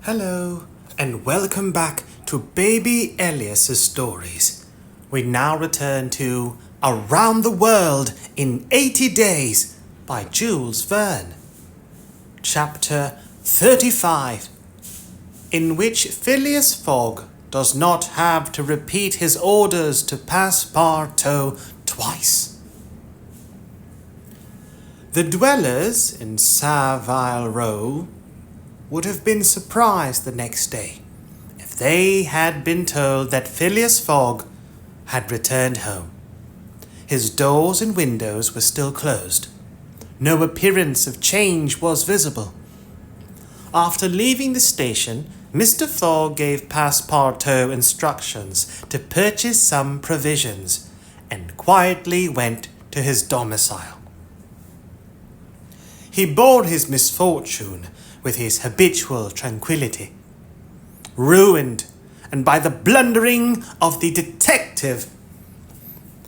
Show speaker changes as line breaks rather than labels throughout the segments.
Hello, and welcome back to Baby Elias's Stories. We now return to Around the World in 80 Days by Jules Verne. Chapter 35, in which Phileas Fogg does not have to repeat his orders to Passepartout twice. The dwellers in Savile Row would have been surprised the next day if they had been told that Phileas Fogg had returned home. His doors and windows were still closed. No appearance of change was visible. After leaving the station, Mr. Fogg gave Passepartout instructions to purchase some provisions and quietly went to his domicile. He bore his misfortune with his habitual tranquillity. Ruined, and by the blundering of the detective.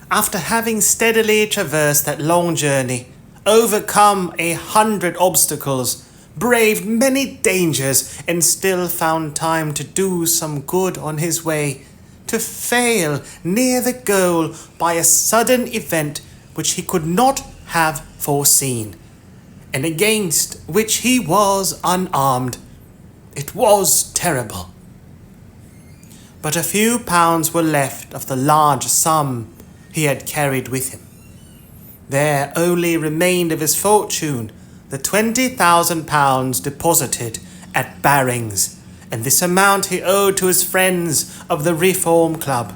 After having steadily traversed that long journey, overcome 100 obstacles, braved many dangers, and still found time to do some good on his way, to fail near the goal by a sudden event which he could not have foreseen, and against which he was unarmed. It was terrible. But a few pounds were left of the large sum he had carried with him. There only remained of his fortune the £20,000 deposited at Barings, and this amount he owed to his friends of the Reform Club.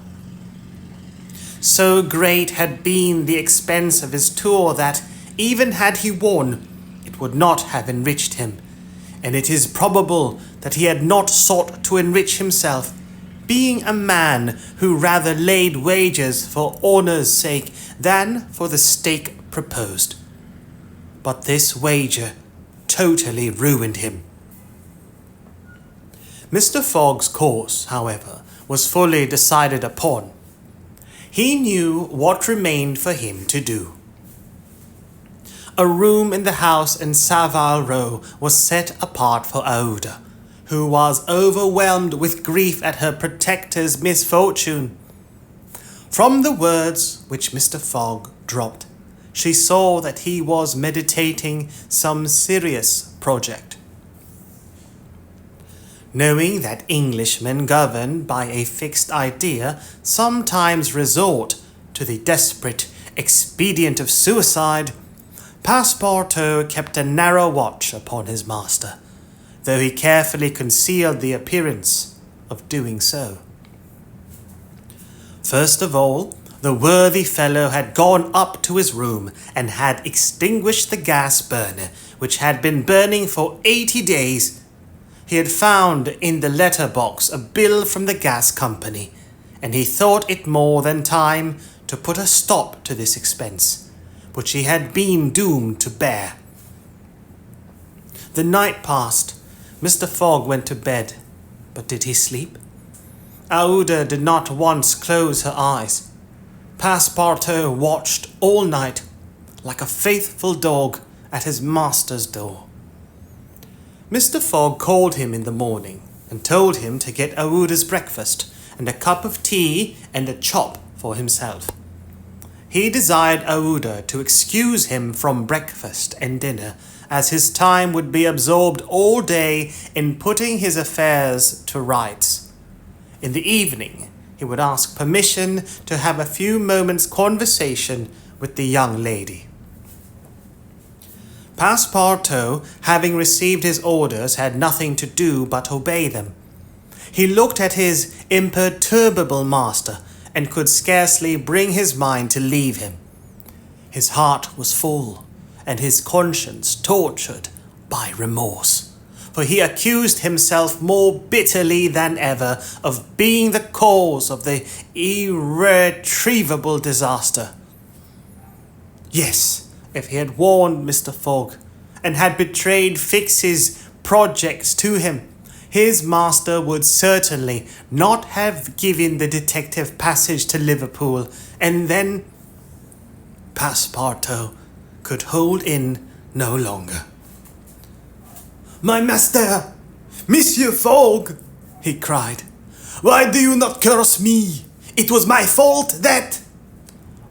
So great had been the expense of his tour that, even had he won, it would not have enriched him, and it is probable that he had not sought to enrich himself, being a man who rather laid wagers for honour's sake than for the stake proposed. But this wager totally ruined him. Mr. Fogg's course, however, was fully decided upon. He knew what remained for him to do. A room in the house in Savile Row was set apart for Aouda, who was overwhelmed with grief at her protector's misfortune. From the words which Mr. Fogg dropped, she saw that he was meditating some serious project. Knowing that Englishmen governed by a fixed idea sometimes resort to the desperate expedient of suicide, Passepartout kept a narrow watch upon his master, though he carefully concealed the appearance of doing so. First of all, the worthy fellow had gone up to his room and had extinguished the gas burner, which had been burning for 80 days. He had found in the letter-box a bill from the gas company, and he thought it more than time to put a stop to this expense, which he had been doomed to bear. The night passed. Mr. Fogg went to bed, but did he sleep? Aouda did not once close her eyes. Passepartout watched all night, like a faithful dog at his master's door. Mr. Fogg called him in the morning and told him to get Aouda's breakfast and a cup of tea and a chop for himself. He desired Aouda to excuse him from breakfast and dinner, as his time would be absorbed all day in putting his affairs to rights. In the evening, he would ask permission to have a few moments' conversation with the young lady. Passepartout, having received his orders, had nothing to do but obey them. He looked at his imperturbable master and could scarcely bring his mind to leave him. His heart was full, and his conscience tortured by remorse, for he accused himself more bitterly than ever of being the cause of the irretrievable disaster. Yes, if he had warned Mr. Fogg, and had betrayed Fix's projects to him, his master would certainly not have given the detective passage to Liverpool, and then Passepartout could hold in no longer. "My master!" Monsieur Fogg, he cried, why do you not curse me? It was my fault that...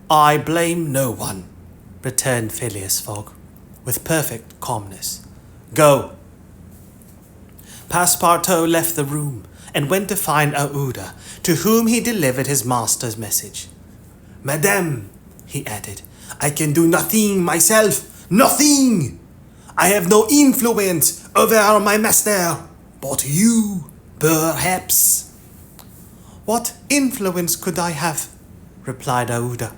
I blame no one, returned Phileas Fogg, with perfect calmness. Go. Passepartout left the room and went to find Aouda, to whom he delivered his master's message. Madame, he added, I can do nothing myself, nothing! I have no influence over my master, but you, perhaps. What influence could I have? Replied Aouda.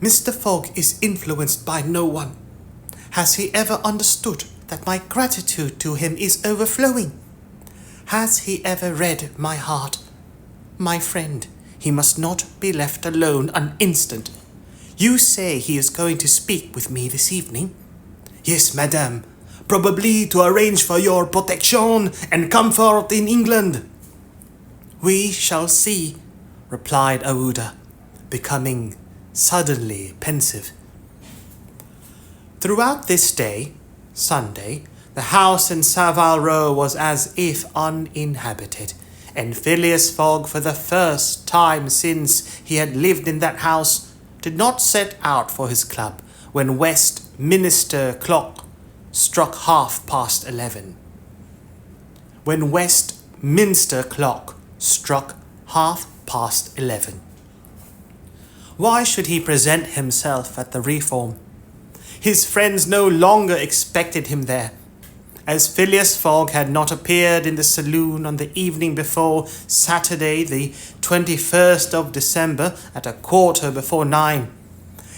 Mr. Fogg is influenced by no one. Has he ever understood that my gratitude to him is overflowing? Has he ever read my heart? My friend, he must not be left alone an instant. You say he is going to speak with me this evening? Yes, madame, probably to arrange for your protection and comfort in England. We shall see, replied Aouda, becoming suddenly pensive. Throughout this day, Sunday, the house in Savile Row was as if uninhabited, and Phileas Fogg, for the first time since he had lived in that house, did not set out for his club when Westminster clock struck 11:30. When Westminster clock struck 11:30. Why should he present himself at the Reform? His friends no longer expected him there. As Phileas Fogg had not appeared in the saloon on the evening before Saturday, the 21st of December, at 9:15,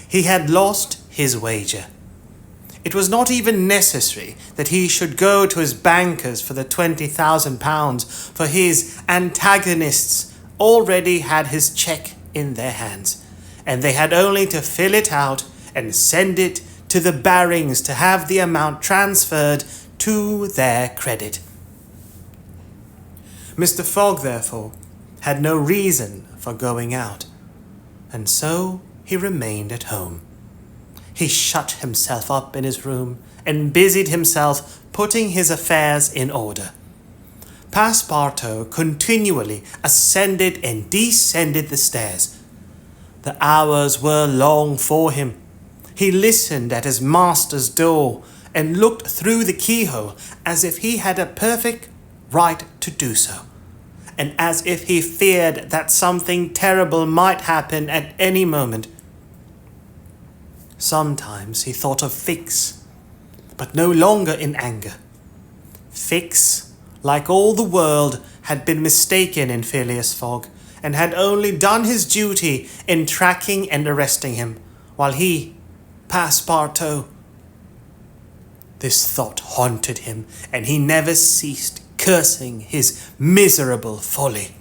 he had lost his wager. It was not even necessary that he should go to his bankers for the £20,000, for his antagonists already had his cheque in their hands, and they had only to fill it out and send it to the Barings to have the amount transferred to their credit. Mr. Fogg, therefore, had no reason for going out, and so he remained at home. He shut himself up in his room and busied himself putting his affairs in order. Passepartout continually ascended and descended the stairs. The hours were long for him. He listened at his master's door and looked through the keyhole as if he had a perfect right to do so, and as if he feared that something terrible might happen at any moment. Sometimes he thought of Fix, but no longer in anger. Fix, like all the world, had been mistaken in Phileas Fogg, and had only done his duty in tracking and arresting him, while he, Passepartout... This thought haunted him, and he never ceased cursing his miserable folly.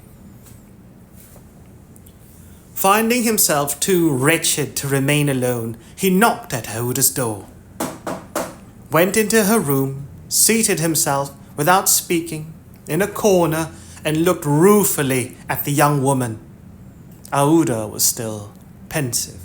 Finding himself too wretched to remain alone, he knocked at Aouda's door, went into her room, seated himself, without speaking, in a corner, and looked ruefully at the young woman. Aouda was still pensive.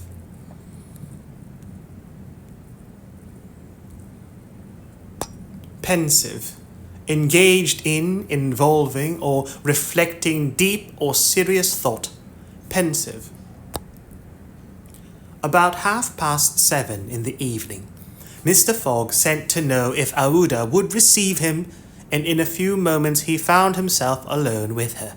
Engaged in, involving, or reflecting deep or serious thought. Pensive. About 7:30 in the evening, Mr. Fogg sent to know if Aouda would receive him, and in a few moments he found himself alone with her.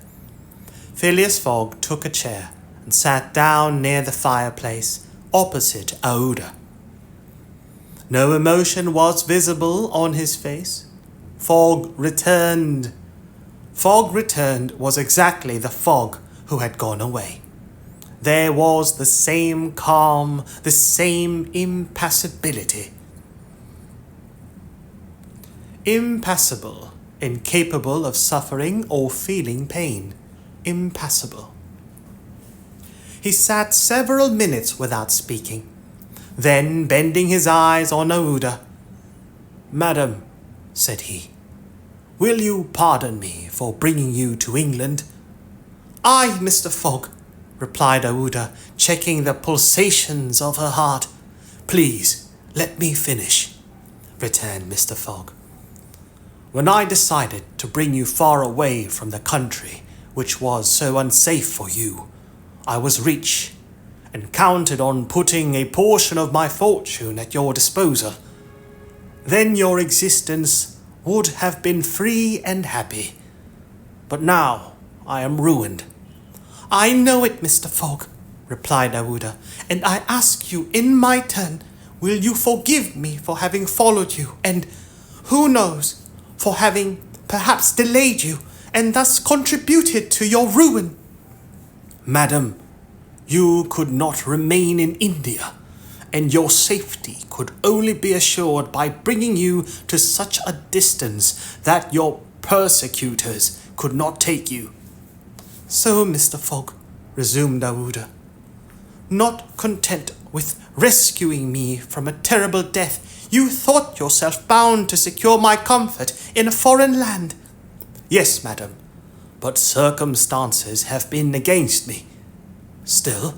Phileas Fogg took a chair and sat down near the fireplace, opposite Aouda. No emotion was visible on his face. Fogg returned was exactly the Fogg who had gone away. There was the same calm, the same impassibility. Impassible, incapable of suffering or feeling pain. Impassible. He sat several minutes without speaking. Then, bending his eyes on Aouda, "Madam," said he, "will you pardon me for bringing you to England?" "Aye, Mr. Fogg," replied Aouda, checking the pulsations of her heart. "Please, let me finish," returned Mr. Fogg. When I decided to bring you far away from the country which was so unsafe for you, I was rich and counted on putting a portion of my fortune at your disposal. Then your existence would have been free and happy. But now I am ruined."
"I know it, Mr. Fogg," replied Aouda, "and I ask you in my turn, will you forgive me for having followed you, and, who knows, for having perhaps delayed you, and thus contributed to your ruin?"
"Madam, you could not remain in India, and your safety could only be assured by bringing you to such a distance that your persecutors could not take you."
"So, Mr. Fogg," resumed Aouda, "not content with rescuing me from a terrible death, you thought yourself bound to secure my comfort in a foreign land?"
"Yes, madam, but circumstances have been against me. Still,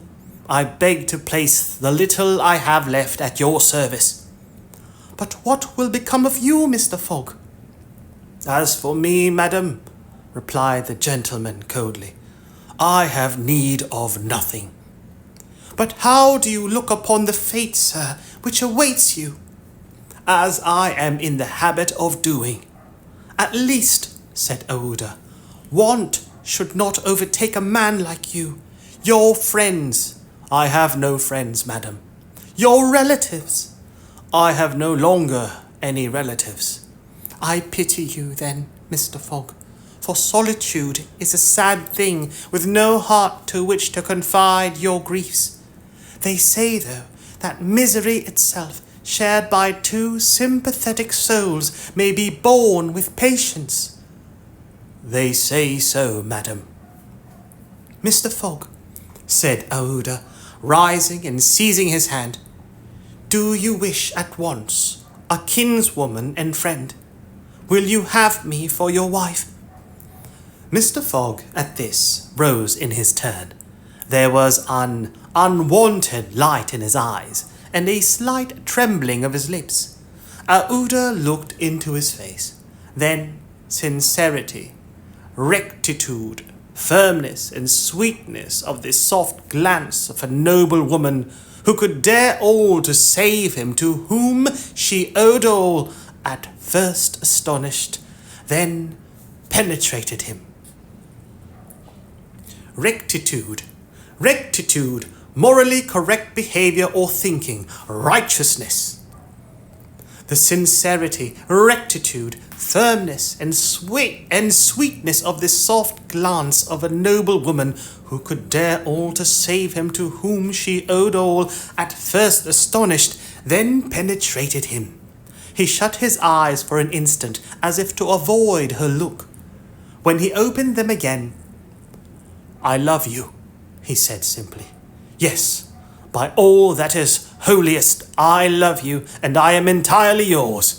I beg to place the little I have left at your service."
"But what will become of you, Mr. Fogg?"
"As for me, madam," replied the gentleman coldly, "I have need of nothing."
"But how do you look upon the fate, sir, which awaits you?"
"As I am in the habit of doing."
"At least," said Aouda, "want should not overtake a man like you. Your friends—"
"I have no friends, madam."
"Your relatives—"
"I have no longer any relatives."
"I pity you, then, Mr. Fogg, for solitude is a sad thing, with no heart to which to confide your griefs. They say, though, that misery itself, shared by two sympathetic souls, may be borne with patience."
"They say so, madam."
"Mr. Fogg," said Aouda, rising and seizing his hand, "do you wish at once a kinswoman and friend? Will you have me for your wife?"
Mr. Fogg, at this, rose in his turn. There was an unwonted light in his eyes, and a slight trembling of his lips. Aouda looked into his face. Then sincerity, rectitude, firmness, and sweetness of this soft glance of a noble woman who could dare all to save him, to whom she owed all, at first astonished, then penetrated him. Rectitude, morally correct behavior or thinking, righteousness. The sincerity, rectitude, firmness, and sweetness of this soft glance of a noble woman who could dare all to save him, to whom she owed all, at first astonished, then penetrated him. He shut his eyes for an instant, as if to avoid her look. When he opened them again, "I love you," he said simply. "Yes, by all that is holiest, I love you, and I am entirely yours."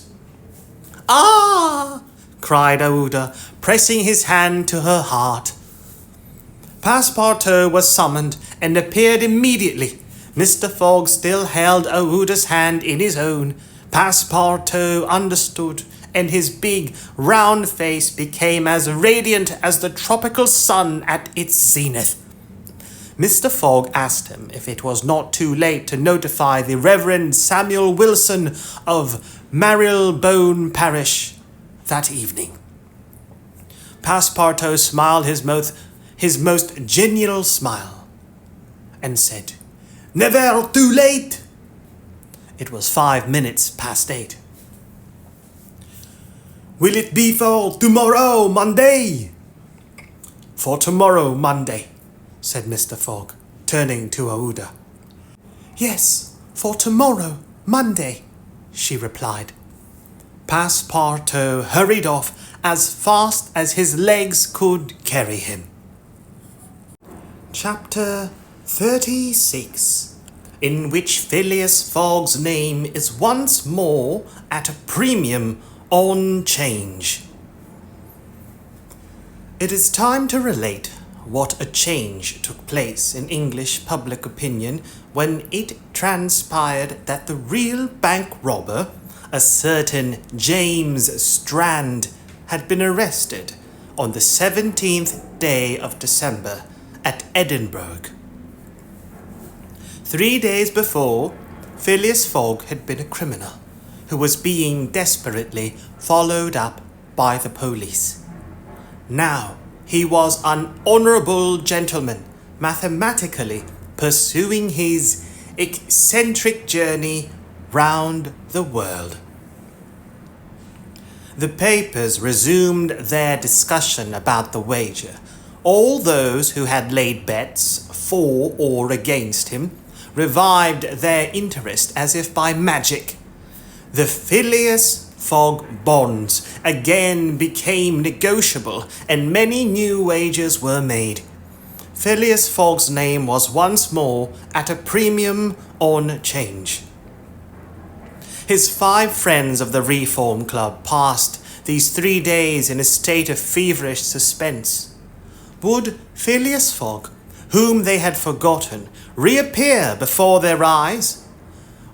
"Ah!"
cried Aouda, pressing his hand to her heart. Passepartout was summoned and appeared immediately. Mr. Fogg still held Aouda's hand in his own. Passepartout understood, and his big, round face became as radiant as the tropical sun at its zenith. Mr. Fogg asked him if it was not too late to notify the Reverend Samuel Wilson of Marylebone Parish that evening. Passepartout smiled his most genial smile, and said, "Never too late." It was 5 minutes past 8. "Will it be for tomorrow, Monday?" "For tomorrow, Monday," said Mr. Fogg, turning to Aouda.
"Yes, for tomorrow, Monday," she replied.
Passepartout hurried off as fast as his legs could carry him. Chapter 36, in which Phileas Fogg's name is once more at a premium on 'Change. It is time to relate what a change took place in English public opinion when it transpired that the real bank robber, a certain James Strand, had been arrested on the 17th day of December at Edinburgh. 3 days before, Phileas Fogg had been a criminal who was being desperately followed up by the police. Now he was an honourable gentleman, mathematically pursuing his eccentric journey round the world. The papers resumed their discussion about the wager. All those who had laid bets for or against him revived their interest as if by magic. The Phileas Fogg bonds again became negotiable, and many new wagers were made. Phileas Fogg's name was once more at a premium on change. His 5 friends of the Reform Club passed these 3 days in a state of feverish suspense. Would Phileas Fogg, whom they had forgotten, reappear before their eyes?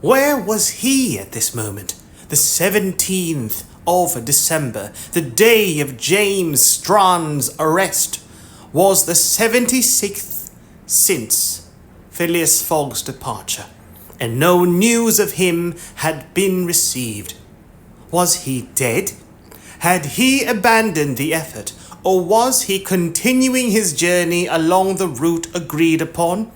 Where was he at this moment? The 17th of December, the day of James Strand's arrest, was the 76th since Phileas Fogg's departure, and no news of him had been received. Was he dead? Had he abandoned the effort, or was he continuing his journey along the route agreed upon?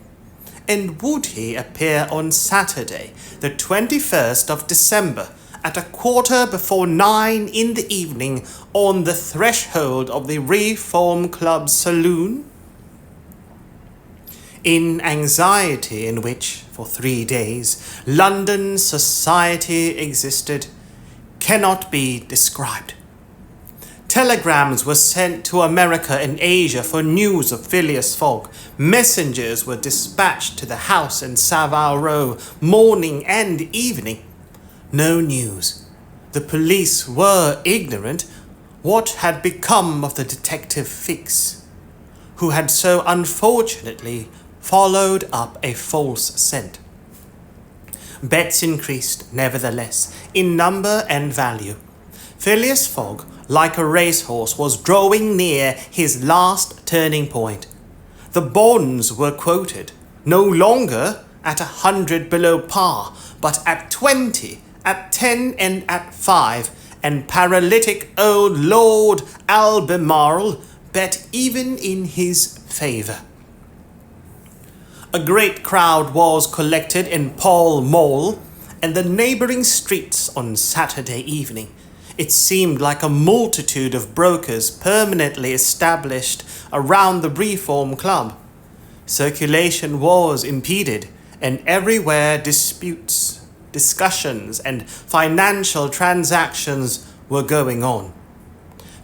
And would he appear on Saturday, the 21st of December, at 9:15 in the evening, on the threshold of the Reform Club saloon? In anxiety in which, for 3 days, London society existed, cannot be described. Telegrams were sent to America and Asia for news of Phileas Fogg. Messengers were dispatched to the house in Savile Row, morning and evening. No news. The police were ignorant what had become of the detective Fix, who had so unfortunately followed up a false scent. Bets increased, nevertheless, in number and value. Phileas Fogg, like a racehorse, was drawing near his last turning point. The bonds were quoted, no longer at 100 below par, but at 20, at 10 and at 5, and paralytic old Lord Albemarle bet even in his favour. A great crowd was collected in Pall Mall and the neighbouring streets on Saturday evening. It seemed like a multitude of brokers permanently established around the Reform Club. Circulation was impeded, and everywhere disputes, discussions, and financial transactions were going on.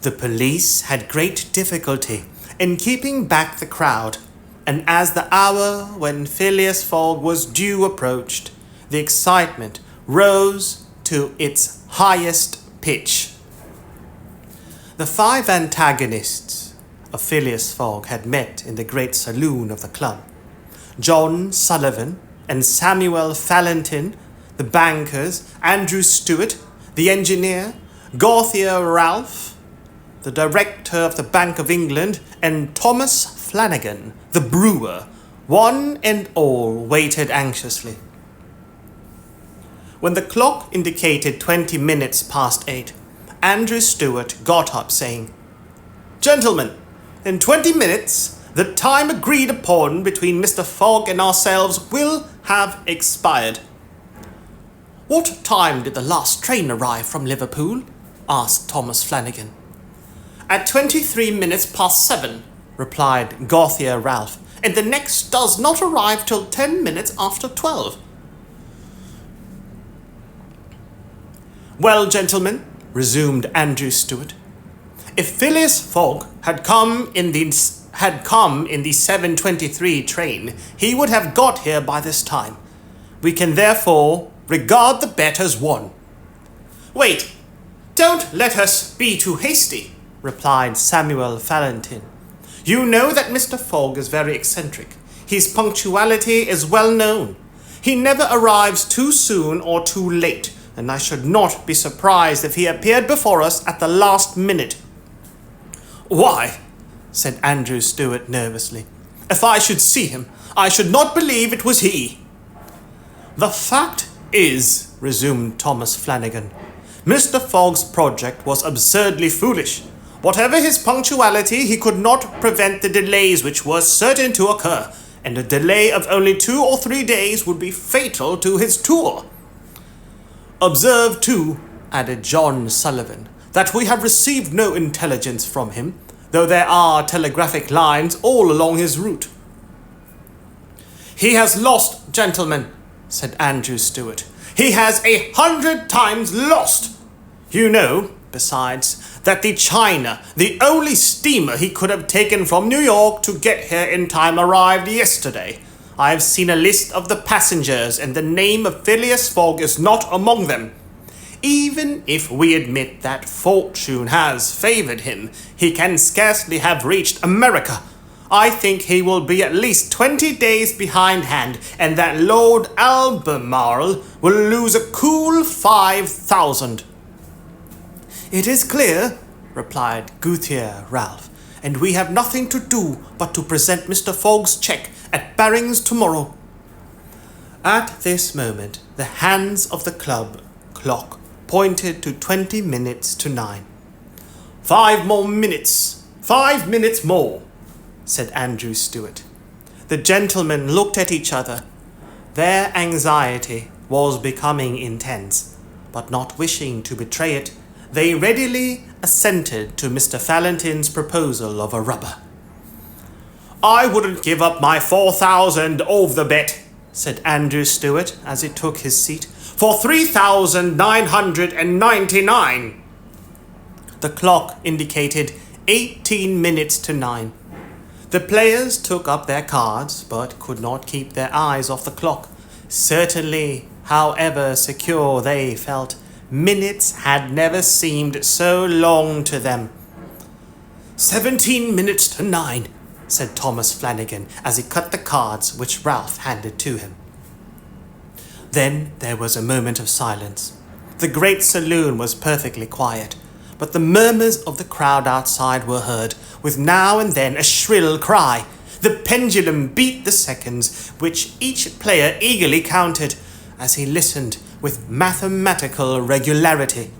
The police had great difficulty in keeping back the crowd, and as the hour when Phileas Fogg was due approached, the excitement rose to its highest pitch. The 5 antagonists of Phileas Fogg had met in the great saloon of the club. John Sullivan and Samuel Fallentin, the bankers, Andrew Stewart, the engineer, Gauthier Ralph, the director of the Bank of England, and Thomas Flanagan, the brewer, one and all waited anxiously. When the clock indicated 20 minutes past 8, Andrew Stewart got up, saying, "Gentlemen, in 20 minutes, the time agreed upon between Mr. Fogg and ourselves will have expired." "What time did the last train arrive from Liverpool?" asked Thomas Flanagan. "At 23 minutes past 7, replied Gauthier Ralph, "and the next does not arrive till 10 minutes after 12. "Well, gentlemen," resumed Andrew Stewart, "if Phileas Fogg had come in the 7:23 train, he would have got here by this time. We can therefore regard the bet as won." "Wait, don't let us be too hasty," replied Samuel Fallentin. "You know that Mr. Fogg is very eccentric. His punctuality is well known. He never arrives too soon or too late, and I should not be surprised if he appeared before us at the last minute. Why, said Andrew Stuart nervously, if I should see him, I should not believe it was he. The fact is, resumed Thomas Flanagan, Mr. Fogg's project was absurdly foolish. Whatever his punctuality, he could not prevent the delays which were certain to occur, and a delay of only 2 or 3 days would be fatal to his tour. Observe, too, added John Sullivan, that we have received no intelligence from him, though there are telegraphic lines all along his route. He has lost, gentlemen, said Andrew Stuart. He has 100 times lost. You know, besides, that the China, the only steamer he could have taken from New York to get here in time, arrived yesterday. I have seen a list of the passengers, and the name of Phileas Fogg is not among them. Even if we admit that fortune has favoured him, he can scarcely have reached America. I think he will be at least 20 days behindhand, and that Lord Albemarle will lose a cool 5,000. It is clear, replied Gouthier Ralph, and we have nothing to do but to present Mr. Fogg's cheque at Barring's tomorrow. At this moment, the hands of the club clock pointed to 20 minutes to 9. 5 more minutes, 5 minutes more, said Andrew Stuart. The gentlemen looked at each other. Their anxiety was becoming intense, but not wishing to betray it, they readily assented to Mr. Fallentin's proposal of a rubber. I wouldn't give up my 4,000 over the bet, said Andrew Stuart as he took his seat, for 3,999. The clock indicated 18 minutes to 9. The players took up their cards, but could not keep their eyes off the clock. Certainly, however secure they felt, minutes had never seemed so long to them. 17 minutes to 9, said Thomas Flanagan as he cut the cards which Ralph handed to him. Then there was a moment of silence. The great saloon was perfectly quiet, but the murmurs of the crowd outside were heard, with now and then a shrill cry. The pendulum beat the seconds, which each player eagerly counted, as he listened with mathematical regularity.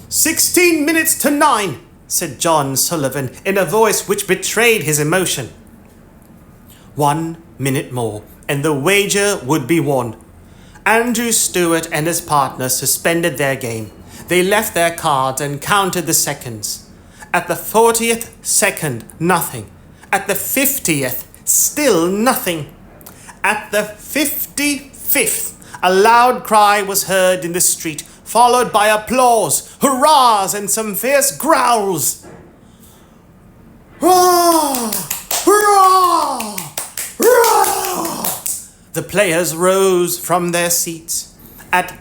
16 minutes to 9, said John Sullivan in a voice which betrayed his emotion. 1 minute more, and the wager would be won. Andrew Stuart and his partner suspended their game. They left their cards and counted the seconds. At the 40th second, nothing. At the 50th, still nothing. At the 55th, a loud cry was heard in the street, followed by applause, hurrahs, and some fierce growls. Hurrah! Hurrah! Hurrah! The players rose from their seats. At the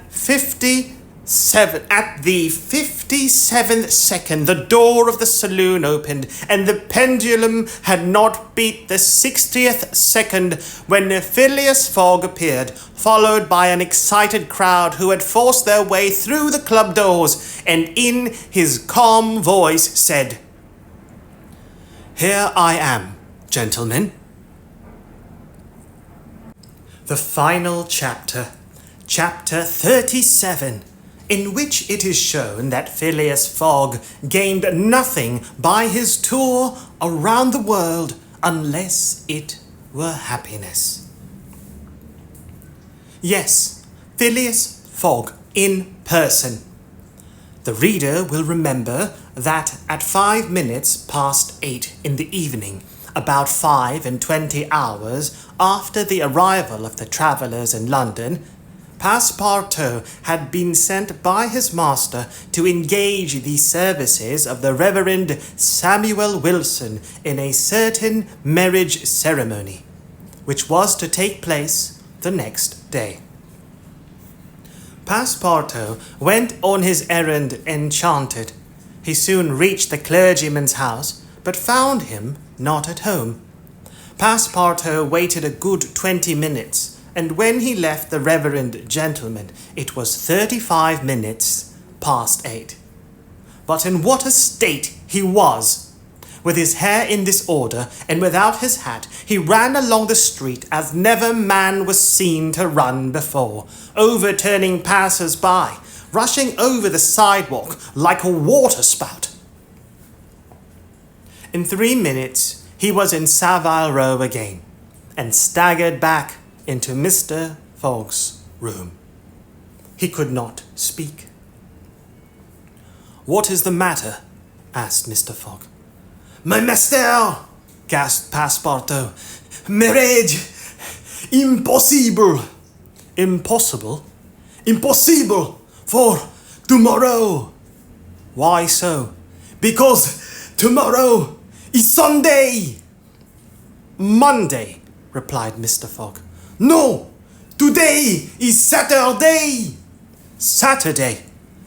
57th second, the door of the saloon opened, and the pendulum had not beat the 60th second when Phileas Fogg appeared, followed by an excited crowd who had forced their way through the club doors, and in his calm voice said, "Here I am, gentlemen." The final chapter, chapter 37, in which it is shown that Phileas Fogg gained nothing by his tour around the world unless it were happiness. Yes, Phileas Fogg in person. The reader will remember that at 5 minutes past 8 in the evening, about 25 hours after the arrival of the travellers in London, Passepartout had been sent by his master to engage the services of the Reverend Samuel Wilson in a certain marriage ceremony, which was to take place the next day. Passepartout went on his errand enchanted. He soon reached the clergyman's house, but found him not at home. Passepartout waited a good 20 minutes, and when he left the reverend gentleman, it was 35 minutes past 8. But in what a state he was! With his hair in disorder and without his hat, he ran along the street as never man was seen to run before, overturning passers-by, rushing over the sidewalk like a waterspout. In 3 minutes, he was in Savile Row again, and staggered back into Mr. Fogg's room. He could not speak. "What is the matter?" asked Mr. Fogg. "My master!" gasped Passepartout. "Marriage! Impossible!" "Impossible?" "Impossible! For tomorrow!" "Why so?" "Because tomorrow is Sunday!" "Monday," replied Mr. Fogg. "No! Today is Saturday!" "Saturday!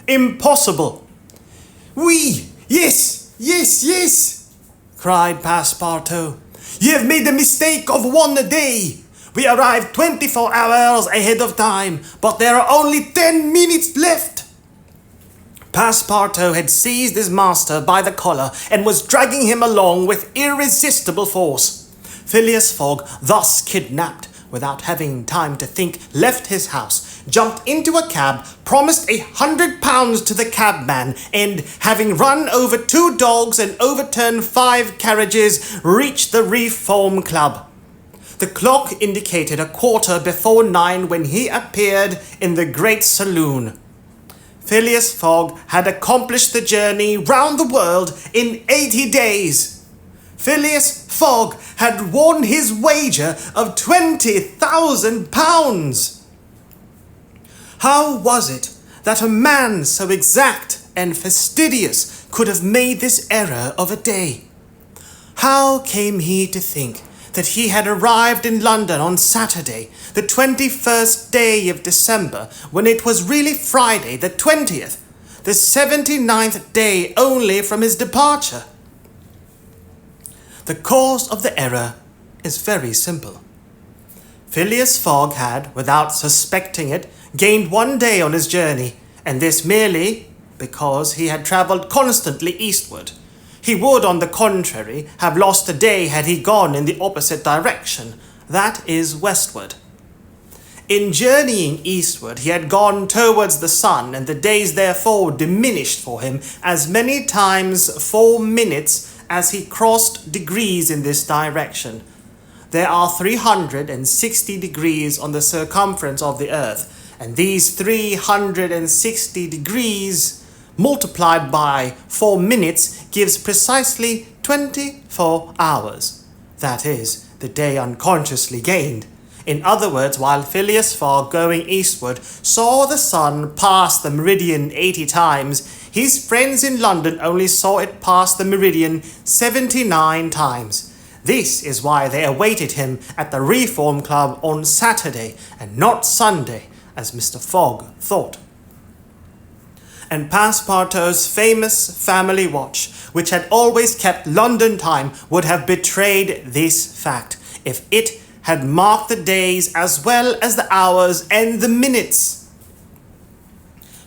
Impossible!" "Oui! Yes! cried Passepartout. "You have made the mistake of 1 day. We arrived 24 hours ahead of time, but there are only 10 minutes left." Passepartout had seized his master by the collar and was dragging him along with irresistible force. Phileas Fogg, thus kidnapped, without having time to think, left his house, jumped into a cab, promised £100 to the cabman, and, having run over 2 dogs and overturned 5 carriages, reached the Reform Club. The clock indicated 9:15 when he appeared in the great saloon. Phileas Fogg had accomplished the journey round the world in 80 days. Phileas Fogg had won his wager of £20,000. How was it that a man so exact and fastidious could have made this error of a day? How came he to think that he had arrived in London on Saturday, the 21st day of December, when it was really Friday the 20th, the 79th day only from his departure? The cause of the error is very simple. Phileas Fogg had, without suspecting it, gained 1 day on his journey, and this merely because he had travelled constantly eastward. He would, on the contrary, have lost a day had he gone in the opposite direction, that is, westward. In journeying eastward, he had gone towards the sun, and the days therefore diminished for him as many times 4 minutes as he crossed degrees in this direction. There are 360 degrees on the circumference of the earth, and these 360 degrees multiplied by 4 minutes gives precisely 24 hours. That is, the day unconsciously gained. In other words, while Phileas Fogg, going eastward, saw the sun pass the meridian 80 times, his friends in London only saw it pass the meridian 79 times. This is why they awaited him at the Reform Club on Saturday and not Sunday, as Mr. Fogg thought. And Passepartout's famous family watch, which had always kept London time, would have betrayed this fact if it had marked the days as well as the hours and the minutes.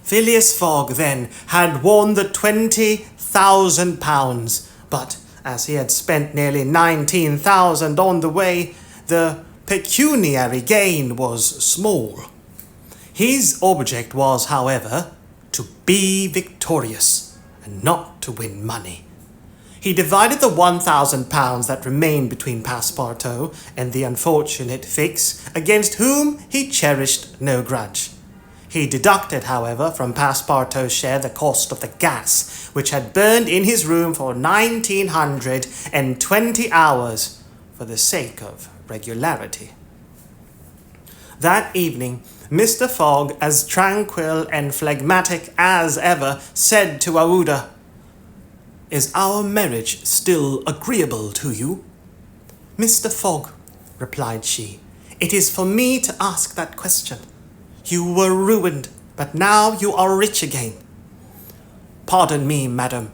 Phileas Fogg, then, had won the £20,000, but as he had spent nearly 19,000 on the way, the pecuniary gain was small. His object was, however, to be victorious and not to win money. He divided the £1,000 that remained between Passepartout and the unfortunate Fix, against whom he cherished no grudge. He deducted, however, from Passepartout's share the cost of the gas, which had burned in his room for 1920 hours, for the sake of regularity. That evening, Mr. Fogg, as tranquil and phlegmatic as ever, said to Aouda, "Is our marriage still agreeable to you?" "Mr. Fogg," replied she, "it is for me to ask that question. You were ruined, but now you are rich again." "Pardon me, madam.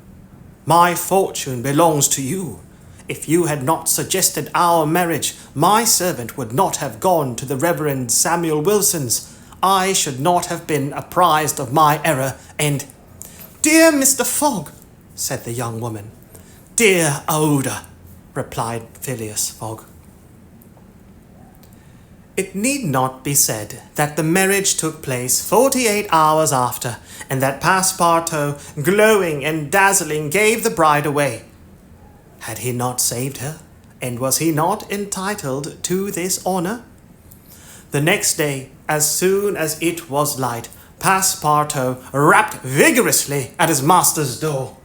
My fortune belongs to you. If you had not suggested our marriage, my servant would not have gone to the Reverend Samuel Wilson's. I should not have been apprised of my error, and—" "Dear Mr. Fogg," said the young woman, dear Aouda, replied Phileas Fogg. It need not be said that the marriage took place 48 hours after, and that Passepartout, glowing and dazzling, gave the bride away. Had he not saved her, and was he not entitled to this honour? The next day, as soon as it was light, Passepartout rapped vigorously at his master's door.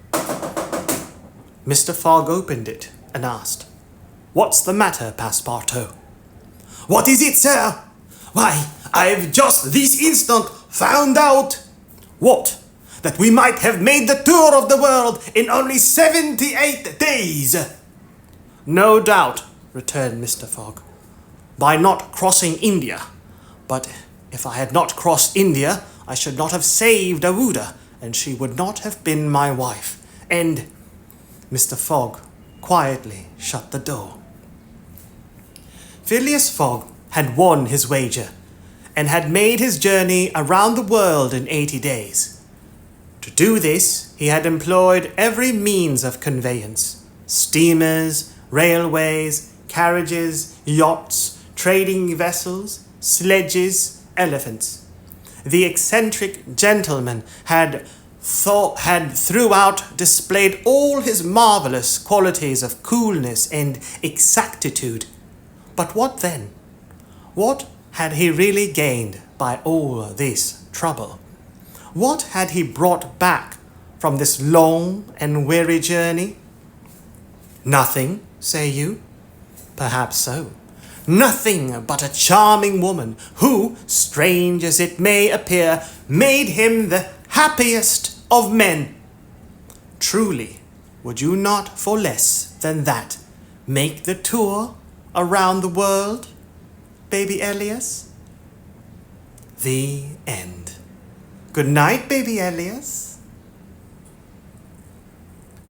Mr. Fogg opened it and asked, "What's the matter, Passepartout?" "What is it, sir? Why, I've just this instant found out." "What?" "That we might have made the tour of the world in only 78 days." "No doubt," returned Mr. Fogg, "by not crossing India. But if I had not crossed India, I should not have saved Aouda, and she would not have been my wife. And—" Mr. Fogg quietly shut the door. Phileas Fogg had won his wager, and had made his journey around the world in 80 days. To do this, he had employed every means of conveyance: steamers, railways, carriages, yachts, trading vessels, sledges, elephants. The eccentric gentleman had throughout displayed all his marvellous qualities of coolness and exactitude. But what then? What had he really gained by all this trouble? What had he brought back from this long and weary journey? Nothing, say you? Perhaps so. Nothing but a charming woman who, strange as it may appear, made him the happiest of men. Truly, would you not for less than that make the tour around the world, Baby Elias? The end. Good night, Baby Elias.